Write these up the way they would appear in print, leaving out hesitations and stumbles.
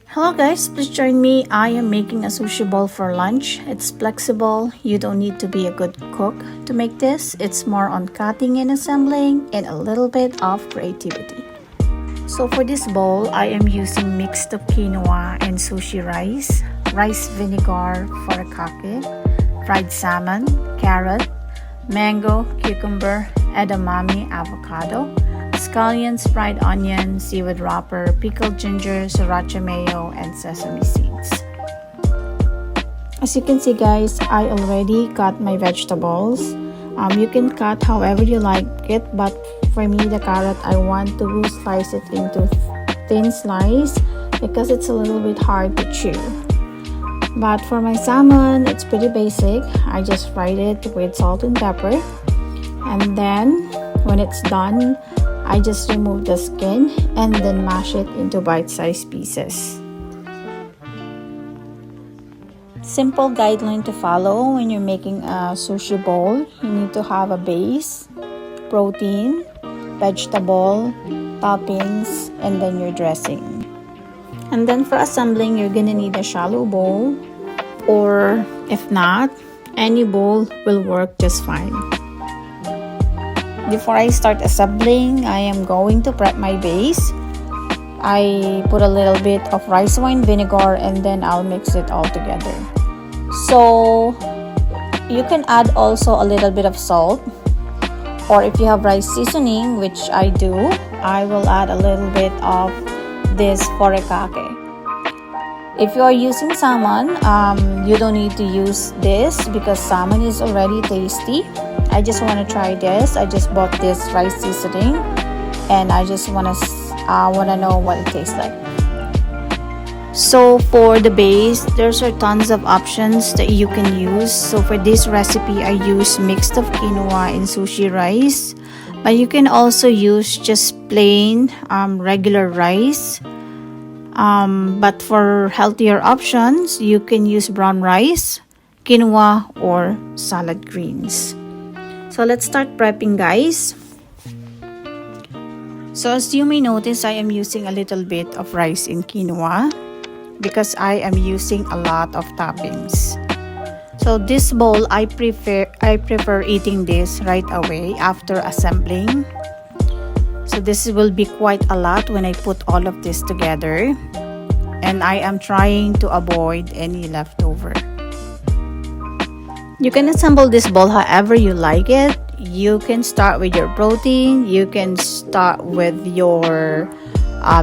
Hello guys, please join me. I am making a sushi bowl for lunch. It's flexible. You don't need to be a good cook to make this. It's more on cutting and assembling and a little bit of creativity. So for this bowl, I am using mixed of quinoa and sushi rice vinegar for a kake, fried salmon, carrot, mango, cucumber, edamame, avocado, scallions, fried onion, seaweed wrapper, pickled ginger, sriracha mayo, and sesame seeds. As you can see guys, I already cut my vegetables. You can cut however you like it, but for me the carrot, I want to slice it into thin slice because it's a little bit hard to chew. But for my salmon, it's pretty basic. I just fried it with salt and pepper, and then when it's done, I just remove the skin and then mash it into bite-sized pieces. Simple guideline to follow when you're making a sushi bowl. You need to have a base, protein, vegetable, toppings, and then your dressing. And then for assembling, you're gonna need a shallow bowl, or if not, any bowl will work just fine. Before I start assembling, I am going to prep my base. I put a little bit of rice wine vinegar and then I'll mix it all together. So you can add also a little bit of salt, or if you have rice seasoning, which I do, I will add a little bit of this for a kake. If you are using salmon, you don't need to use this because salmon is already tasty. I just want to try this. I just bought this rice seasoning and I just want to know what it tastes like. So for the base, there's tons of options that you can use. So for this recipe, I use mixed of quinoa and sushi rice, but you can also use just plain regular rice. But for healthier options, you can use brown rice, quinoa, or salad greens. So let's start prepping guys. So as you may notice, I am using a little bit of rice in quinoa because I am using a lot of toppings. So this bowl, I prefer eating this right away after assembling. So this will be quite a lot when I put all of this together, and I am trying to avoid any leftover. You can assemble this bowl however you like it. You can start with your protein, you can start with your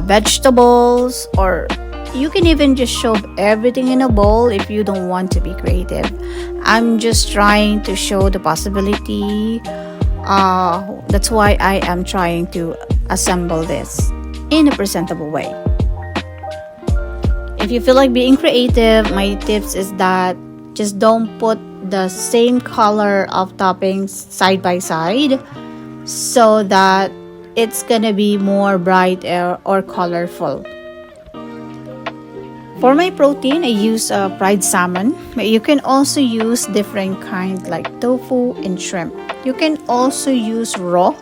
vegetables, or you can even just shove everything in a bowl if you don't want to be creative. I'm just trying to show the possibility. That's why I am trying to assemble this in a presentable way. If you feel like being creative, my tips is that just don't put the same color of toppings side by side so that it's gonna be more bright or colorful. For my protein, I use fried salmon, but you can also use different kinds like tofu and shrimp. You can also use raw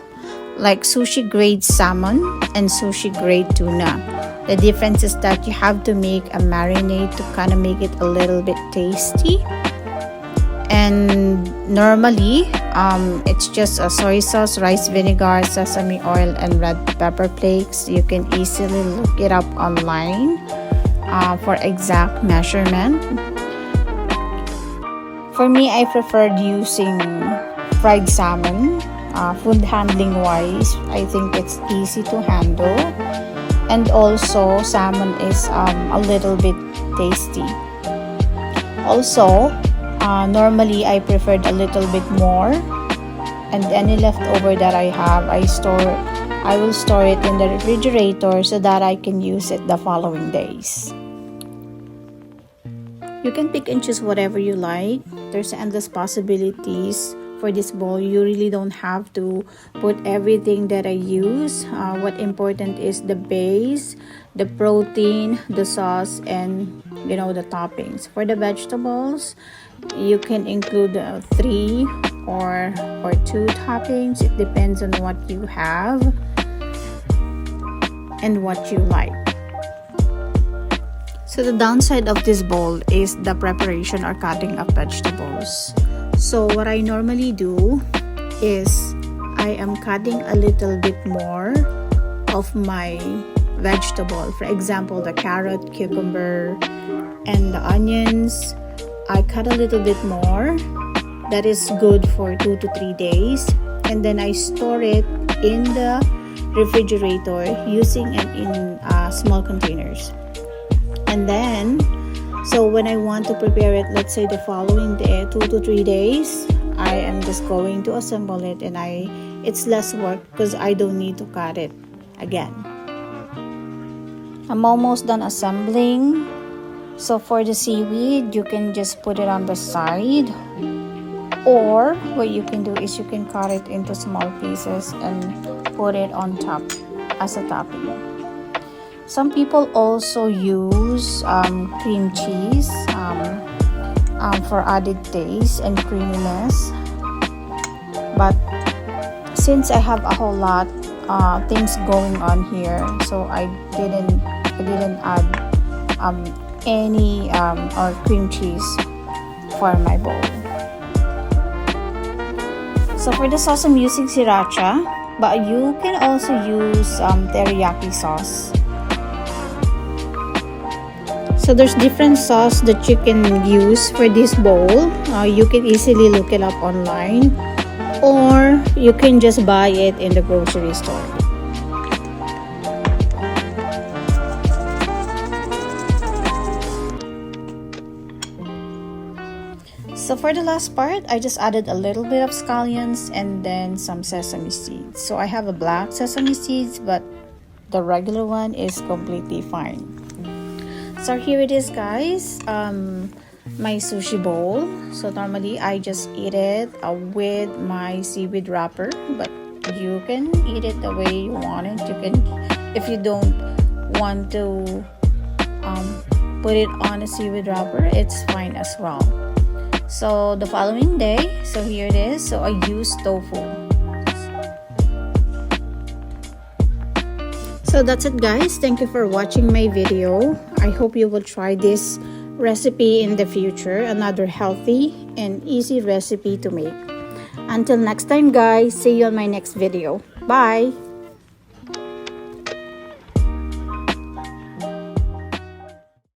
like sushi grade salmon and sushi grade tuna. The difference is that you have to make a marinade to kind of make it a little bit tasty. And normally, it's just a soy sauce, rice vinegar, sesame oil, and red pepper flakes. You can easily look it up online for exact measurement. For me, I preferred using fried salmon. Food handling wise, I think it's easy to handle, and also salmon is a little bit tasty. Also, normally I preferred a little bit more, and any leftover that I have, I will store it in the refrigerator so that I can use it the following days. You can pick and choose whatever you like. There's endless possibilities for this bowl. You really don't have to put everything that I use. What important is the base, the protein, the sauce, and the toppings. For the vegetables, you can include 3 or 2 toppings. It depends on what you have and what you like. So the downside of this bowl is the preparation or cutting of vegetables. So what I normally do is I am cutting a little bit more of my vegetable. For example, the carrot, cucumber, and the onions. I cut a little bit more. That is good for 2 to 3 days. And then I store it in the refrigerator using it in small containers. And then, so when I want to prepare it, let's say the following day, 2 to 3 days, I am just going to assemble it, and it's less work because I don't need to cut it again. I'm almost done assembling. So for the seaweed, you can just put it on the side, or what you can do is you can cut it into small pieces and put it on top as a topping. Some people also use cream cheese for added taste and creaminess, but since I have a whole lot things going on here, so I didn't add any or cream cheese for my bowl. So for the sauce, I'm using sriracha, but you can also use teriyaki sauce. So there's different sauce that you can use for this bowl. You can easily look it up online, or you can just buy it in the grocery store. So for the last part, I just added a little bit of scallions and then some sesame seeds. So I have a black sesame seeds, but the regular one is completely fine. So here it is, guys, my sushi bowl. So normally I just eat it with my seaweed wrapper, but you can eat it the way you want it. You can, if you don't want to put it on a seaweed wrapper, it's fine as well. So the following day, so here it is. So I used tofu. So that's it, guys. Thank you for watching my video. I hope you will try this recipe in the future. Another healthy and easy recipe to make. Until next time, guys. See you on my next video. Bye.